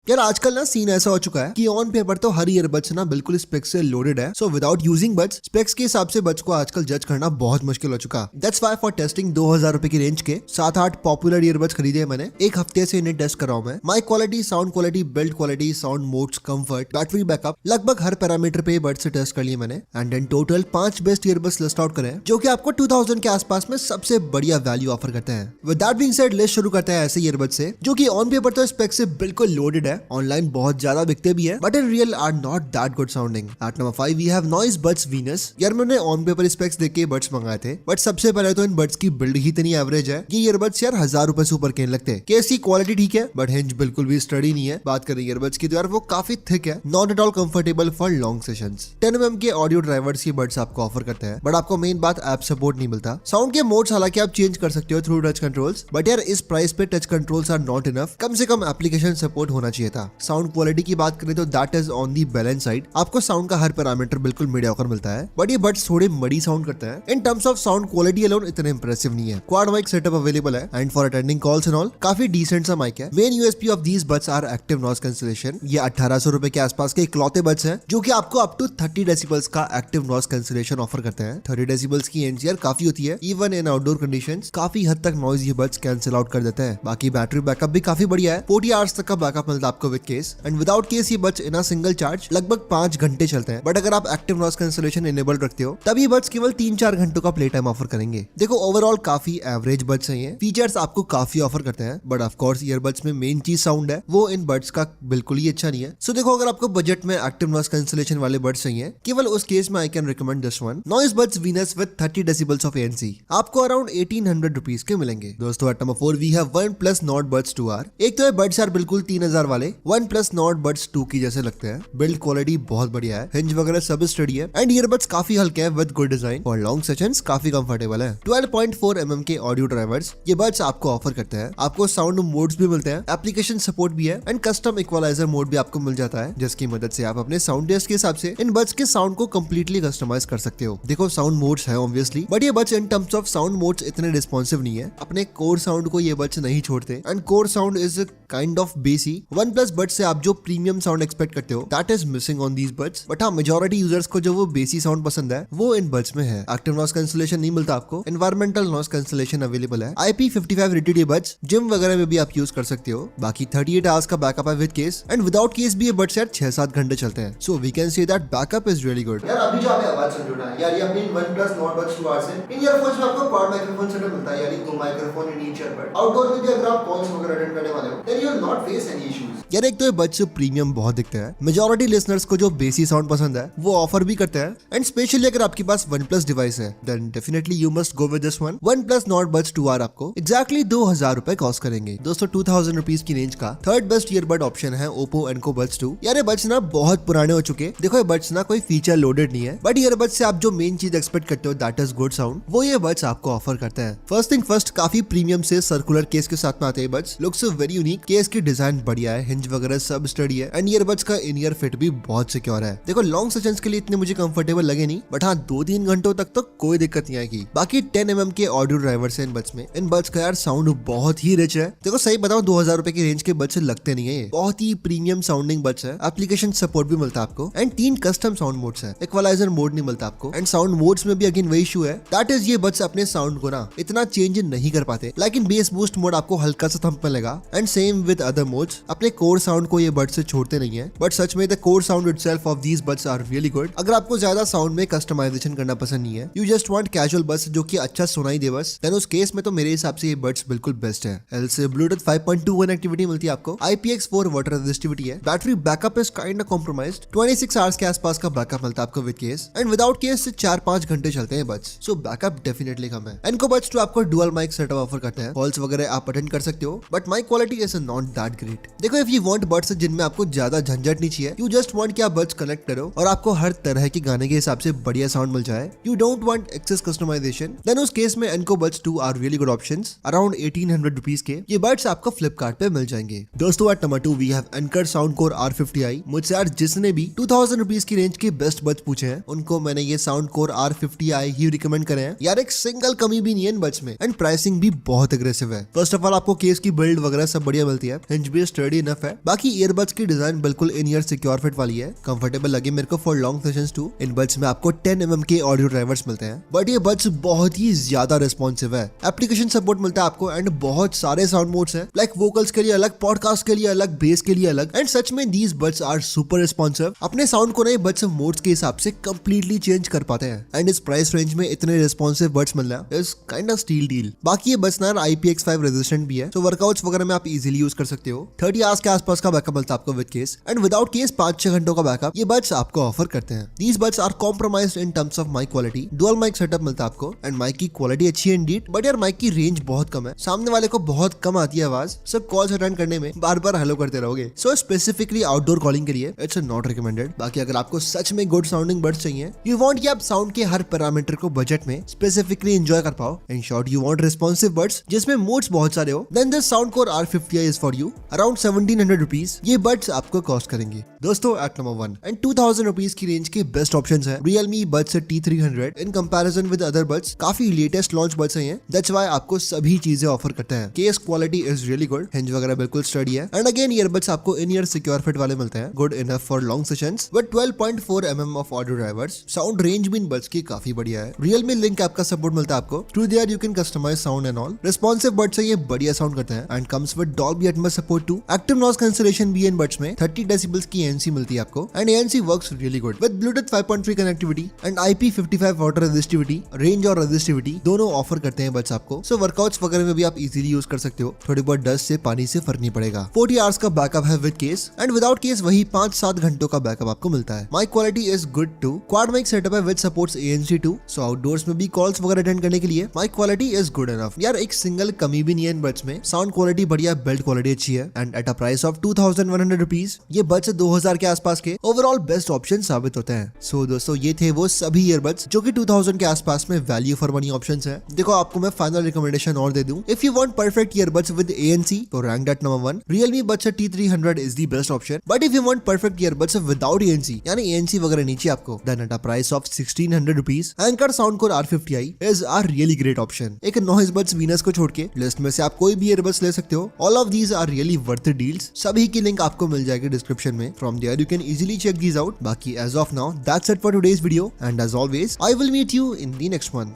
यार आजकल ना सीन ऐसा हो चुका है कि ऑन पेपर तो हर ईयरबड्स ना बिल्कुल स्पेक्स से लोडेड है। So without using buds specs के हिसाब से बड्स को आजकल जज करना बहुत मुश्किल हो चुका। दैट्स व्हाई फॉर टेस्टिंग 2000 रुपए की रेंज के 7-8 पॉपुलर ईयरबड्स खरीदे मैंने। एक हफ्ते से इन्हें टेस्ट कर रहा हूं मैं। Mic quality, sound quality, build quality, sound modes, comfort, battery backup, लगभग हर पैरामीटर पे बड्स से टेस्ट कर लिए मैंने। And in total 5 best earbuds list out करें जो कि आपको 2000 के आसपास में सबसे बढ़िया वैल्यू ऑफर करते हैं। With that being said, list शुरू करते हैं ऐसे ईयरबड्स से जो कि ऑन पेपर तो स्पेक्स से बिल्कुल लोडेड है, ऑनलाइन बहुत ज्यादा बिकते भी है, but in real are not that good sounding. At number 5 we have Noise Buds Venus. यार मैंने ऑन पेपर स्पेक्स देख के बड्स मंगाए थे, बट सबसे पहले तो इन बड्स की बिल्ड ही इतनी एवरेज है। ये ईयरबड्स यार 1000 रुपए से ऊपर कहने लगते हैं। केस की क्वालिटी ठीक है, बट हिंज बिल्कुल भी स्टडी नहीं है। बात करें ईयरबड्स की तो यार वो काफी थिक है, not at all comfortable for long sessions. 10 mm के ऑडियो ड्राइवर्स ये बड्स आपको ऑफर करते हैं, बट आपको मेन बात ऐप सपोर्ट नहीं मिलता। साउंड के मोड्स हालांकि आप चेंज कर सकते हो थ्रू टच कंट्रोल्स, बट यार इस प्राइस पे touch controls are not enough. कम से कम एप्लीकेशन सपोर्ट होना चाहिए था। साउंड क्वालिटी की बात करें तो that is on the balance side. आपको साउंड का हर पैरामीटर बिल्कुल मीडियोकर मिलता है, बट ये बड्स थोड़े मडी साउंड करते हैं। In terms of sound quality alone इतने इंप्रेसिव नहीं है। क्वाड माइक सेटअप अवेलेबल है and for attending calls and all काफी डिसेंट सा माइक है। Main USP of these buds are active noise cancellation. ये 1800 रुपए के आसपास के इकलौते बड्स हैं जो कि आपको अप टू 30 डेसिबल्स का एक्टिव नॉइज कैंसिलेशन ऑफर करते हैं। 30 डेसिबल्स की एनसीआर काफी होती है, इवन इन आउटडोर कंडीशंस काफी हद तक नॉइज ये बड्स कैंसिल आउट कर देते हैं। बाकी बैटरी बैकअप भी काफी बढ़िया है, 40 आवर्स तक का बैकअप मिलता है आपको with case. And without case ये buds in a single charge लगभग 5 घंटे चलते हैं, बट अगर आप एक्टिव नॉइज कैंसिलेशन इनेबल्ड रखते हो तब ये बड्स केवल 3-4 घंटों का प्ले टाइम ऑफर करेंगे। देखो ओवरऑल काफी एवरेज बड्स हैं ये, फीचर्स आपको काफी ऑफर करते हैं, बट ऑफ कोर्स ईयरबड्स में मेन चीज साउंड है, वो इन बड्स का बिल्कुल ही अच्छा नहीं है। सो देखो अगर आपको बजट में एक्टिव नॉइज कैंसिलेशन वाले बड्स चाहिए, केवल उस केस में I can recommend this one, Noise Buds Venus with 30 decibels of ANC। आपको अराउंड 1800 रुपीज के मिलेंगे। दोस्तों at number 4 we have OnePlus Nord Buds 2R। एक तो ये बड्स यार बिल्कुल 3000 वाले OnePlus Nord Buds 2 की जैसे लगते हैं। बिल्ड क्वालिटी बहुत बढ़िया है, हिंज वगैरह सब स्टडी है, एंड ईयरबड्स काफी हल्के हैं विद गुड डिजाइन और लॉन्ग सेशंस काफी कंफर्टेबल है। 12.4 mm के ऑडियो ड्राइवर्स ये बड्स आपको ऑफर करते हैं। आपको साउंड मोड्स भी मिलते हैं, एप्लीकेशन सपोर्ट भी है, एंड कस्टम इक्वलाइजर मोड भी आपको मिल जाता है, जिसकी मदद से आप अपने साउंड टेस्ट के हिसाब से इन बड्स के साउंड को कंप्लीटली कस्टमाइज कर सकते हो। देखो साउंड मोड्स है ऑब्वियसली, बट ये buds in terms of sound modes इतने रिस्पॉन्सिव नहीं है। अपने कोर साउंड को ये बड्स नहीं छोड़ते, and core sound is kind of बेसी। OnePlus बड्स से आप जो प्रीमियम साउंड एक्सपेक्ट करते हो that is missing on these buds, but हाँ मेजॉरिटी यूजर्स को जो वो बेसी साउंड पसंद है वो इन बड्स में है। एक्टिव नॉइज कैंसिलेशन नहीं मिलता आपको, एनवायरमेंटल नॉइज कैंसिलेशन अवेलेबल है। IP55 रेटेड ये बड्स जिम वगैरह में भी आप यूज कर सकते हो। बाकी 38 आवर्स का बैकअप है with case, and without case भी ये बड्स यार 6-7 घंटे चलते हैं। So we can say that backup is really good. यार अभी जो आपने आवाज सुन रहे हो यार, ये अपनी OnePlus Nord Buds 2R से इन ईयरफोन्स में आपको क्वाड माइक्रोफोन सेटअप मिलता है, यानी 2 microphone in each earbud. Outdoor में भी अगर आप कॉल्स वगैरह अटेंड करने वाले हो then you will not face any issues. यार एक तो ये बड्स प्रीमियम बहुत दिखते हैं, मेजॉरिटी लिसनर्स को जो बेसी साउंड पसंद है वो ऑफर भी करते हैं, एंड स्पेशली अगर आपके पास OnePlus डिवाइस है then definitely you must go with this one. OnePlus Nord Buds 2R आपको एग्जैक्टली 2000 रुपए कॉस्ट करेंगे। दोस्तों 2000 रुपीज की रेंज का थर्ड बेस्ट ईयरबड ऑप्शन है Oppo Enco Buds 2। यार ये बड्स ना बहुत पुराने हो चुके। देखो ये बड्स ना कोई फीचर लोडेड नहीं है, बट ईयरबड्स से आप जो मेन चीज एक्सपेक्ट करते हो दैट इज गुड साउंड, वो ये बड्स आपको ऑफर करते हैं। फर्स्ट थिंग फर्स्ट, काफी प्रीमियम से सर्कुलर केस के साथ में आते हैं buds. Looks very unique, case की डिजाइन बढ़िया है, हिंज वगैरह सब स्टडी है, एंड ईयरबड्स का इन ईयर फिट भी बहुत सिक्योर है। देखो लॉन्ग सेशंस के लिए इतने मुझे कंफर्टेबल लगे नहीं, बट हाँ 2-3 घंटों तक तो कोई दिक्कत नहीं आएगी। बाकी 10 mm के ऑडियो ड्राइवर्स है इन बड्स में। इन बड्स का यार साउंड बहुत ही रिच है। देखो सही बताऊं 2000 रुपए की रेंज के बड्स लगते नहीं है, बहुत ही प्रीमियम साउंडिंग बड्स है। एप्लीकेशन सपोर्ट भी मिलता है आपको, एंड 3 कस्टम साउंड मोड्स है। इक्वलाइजर मोड नहीं मिलता आपको, एंड साउंड मोड्स में भी अगेन वही इशू है, दैट इज ये बड्स अपने साउंड को ना इतना चेंज नहीं कर पाते। लेकिन बेस बूस्ट मोड आपको हल्का सा थंप में लगा, and same with other modes. अपने कोर साउंड को ये बड्स से छोड़ते नहीं है, बट सच में the core sound itself of these buds are really good. अगर आपको ज्यादा साउंड में कस्टमाइजेशन करना पसंद नहीं है, यू जस्ट वांट कैजुअल बस जो कि अच्छा सुनाई दे बस, देन उस केस में तो मेरे हिसाब से ये बड्स बिल्कुल बेस्ट है। एल से ब्लूटूथ 5.2 कनेक्टिविटी मिलती है आपको, IPX4 वाटर रेजिस्टिविटी है, battery backup is kind of compromised, 26 hours के आसपास का बैकअप मिलता है आपको with case, and without case से 4-5 घंटे चलते हैं बड्स। सो बैकअप डेफिनेटली कम है। Enco Buds 2 आपको डुअल माइक सेटअप ऑफर करते हैं, कॉल्स वगैरह आप अटेंड कर सकते हो, but mic quality is not that great. देखो इफ यू वांट बड्स जिनमें आपको ज्यादा झंझट नहीं चाहिए, यू जस्ट वांट कि आप बड्स कनेक्ट करो और आपको हर तरह के गाने के हिसाब से बढ़िया साउंड मिल जाए, you don't want excess customisation, then उस केस में Enco Buds 2 are really good options. Around 1800 rupees के ये बड्स आपको फ्लिपकार्ट पे मिल जाएंगे। दोस्तों at number 2 we have Anker Soundcore R50i। मुझसे यार जिसने भी 2000 रुपीज की रेंज के बेस्ट बड्स पूछे हैं उनको मैंने ये Soundcore R50i ही रिकमेंड करे हैं। यार एक सिंगल कमी भी नहीं है इन बड्स में, एंड प्राइसिंग भी बहुत एग्रेसिव है। फर्स्ट ऑफ ऑल आपको केस की बिल्ड वगैरह सब बढ़िया मिलती है, हिंज भी स्टडी इनफ है, है। बाकी ईयरबड्स की डिजाइन बिल्कुल इन ईयर सिक्योर फिट वाली है, कंफर्टेबल लगे मेरे को फॉर लॉन्ग सेशंस टू। इन बड्स में आपको 10 mm के ऑडियो ड्राइवर्स मिलते हैं, बट ये बड्स बहुत ही ज्यादा रिस्पॉन्सिव है। एप्लीकेशन सपोर्ट मिलता है आपको एंड बहुत सारे साउंड मोड्स हैं, लाइक वोकल्स के लिए अलग, पॉडकास्ट के लिए अलग, बेस के लिए अलग। एंड सच में these buds are super responsive. अपने साउंड को नए बड्स मोड्स के हिसाब से कंप्लीटली चेंज कर पाते हैं एंड इस प्राइस रेंज में इतने रिस्पॉन्सिव बड्स मिलना is kind of steal deal. बाकी ये बड्स ना IPX5 रेजिस्टेंट भी है, तो वर्कआउट्स वगैरह में आप इजीली यूज कर सकते हो। 30 आवर्स के आसपास का बैकअप मिलता है आपको with case, and without case 5-6 घंटों का बैकअप ये बड्स आपको ऑफर करते हैं। These buds are compromised in terms of mic quality. Dual mic setup मिलता है आपको एंड माइक की क्वालिटी अच्छी है इंडीड, बट यार माइक की रेंज बहुत कम है, सामने वाले को बहुत कम आती है आवाज, सब कॉल्स अटेंड करने में बार बार हेलो करते रहोगे। सो स्पेसिफिकली आउटडोर कॉलिंग के लिए इट्स नॉट रिकमेंडेड। बाकी अगर आपको सच में गुड साउंडिंग बड्स चाहिए, यू वांट कि आप साउंड के हर पैरामीटर को बजट में स्पेसिफिकली एंजॉय कर पाओ, in short you want responsive buds जिसमें मोड्स बहुत सारे हो, then this Soundcore R50i is for you. Around 1700 rupees ये बड्स आपको कॉस्ट करेंगे। दोस्तों एट नंबर 1 एंड 2000 रुपीज की रेंज के बेस्ट ऑप्शंस है Realme Buds T300 in comparison with other buds. काफी लेटेस्ट लॉन्च बड्स हैं ये, दैट्स व्हाई आपको सभी चीजें ऑफर करते हैं। Case quality is really good, hinge वगैरह बिल्कुल स्टडी है एंड अगेन ईयरबड्स आपको इन ईयर सिक्योर फिट वाले मिलते हैं, good enough for long sessions with 12.4 mm of audio drivers. Sound range भी इन बड्स की काफी बढ़िया है। Realme Link ऐप का सपोर्ट मिलता है आपको, through there you can customise sound and all. Responsive buds से ये बढ़िया साउंड करते हैं and comes with Dolby Atmos support too. Active noise cancellation भी इन बड्स में 30 डेसिबल्स की ANC मिलती है आपको and ANC works really good with Bluetooth 5.3 connectivity and IP55 water resistivity. Range और रेजिस्टिविटी दोनों ऑफर करते हैं बड्स आपको, सो वर्कआउट्स वगैरह में भी आप इजीली यूज कर सकते हो। थोड़ी बहुत डस्ट से पानी से फर्क नहीं पड़ेगा। 40 आवर्स का बैकअप है with case and without case वही 5-7 घंटों का बैकअप आपको मिलता है। Mic quality is good too. Quad mic setup है with supports ANC too, so outdoors में भी कॉल्स वगैरह अटेंड करने के लिए mic quality is good enough. यार एक सिंगल कमी भी नहीं है इन बड्स में, साउंड क्वालिटी बढ़िया, बिल्ड क्वालिटी अच्छी है and at a price of 2100 rupees ये बड्स 2000 के आसपास के ओवरऑल बेस्ट ऑप्शन साबित होते हैं। सो दोस्तों ये थे वो सभी ईयरबड्स जो कि 2000 के आसपास में वैल्यू फॉर मनी ऑप्शंस है। देखो आपको मैं फाइनल रिकमेंडेशन और दे दूं, if you want perfect earbuds with ANC तो ranked at number 1 Realme Buds T300 is the best option, but if you want perfect earbuds without ANC यानी ANC वगैरह नीचे आपको, then at a price of 1600 rupees Anker Soundcore R50i is a really great option. एक Noise Buds Venus को छोड़ के list में से आप कोई भी ईयरबड्स ले सकते हो। All of these are really worth it deals. सभी की लिंक आपको मिल जाएगी डिस्क्रिप्शन में, from there you can easily check these out. बाकी as of now that's it for today's video and as always I will meet you in the next one.